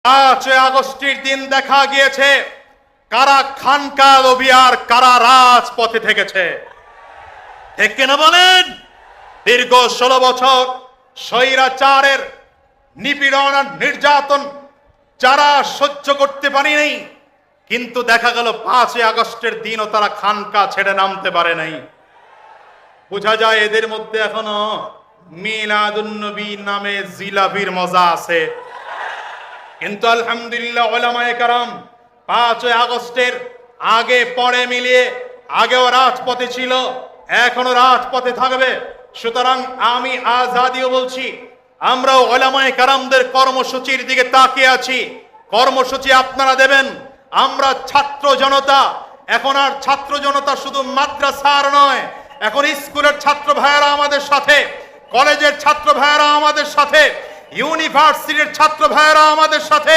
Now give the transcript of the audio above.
5 আগস্টের দিন দেখা গিয়েছে কারা খানকা লবি আর কারা রাজপথে থেকেছে। ঠিক কিনা বলেন? দীর্ঘ 16 বছর স্বৈরাচারের নিপীড়ন আর নির্যাতন যারা সহ্য করতে পারেনি, কিন্তু দেখা গেল 5 আগস্টের দিনও তারা খানকা ছেড়ে নামতে পারে নাই। বোঝা যায় এদের মধ্যে এখনো মিলাদুন্নবী নামে জিলাপির মজা আছে। কিন্তু আলহামদুলিল্লাহ ওলামায়ে কেরাম 5 আগস্টের আগে পরে মিলিয়ে আগেও রাজপথে ছিল, এখনো রাজপথে থাকবে। সুতরাং আমি আজাদিও বলছি, আমরাও ওলামায়ে কেরামদের কর্মসূচির দিকে তাকিয়ে আছি। কর্মসূচি আপনারা দেবেন, আমরা ছাত্র জনতা। এখন আর ছাত্র জনতা শুধু মাদ্রাসার নয়, এখন স্কুলের ছাত্র ভাইয়েরা আমাদের সাথে, কলেজের ছাত্র ভাইয়েরা আমাদের সাথে, ইউনিভার্সিটির ছাত্র ভাইয়েরা আমাদের সাথে,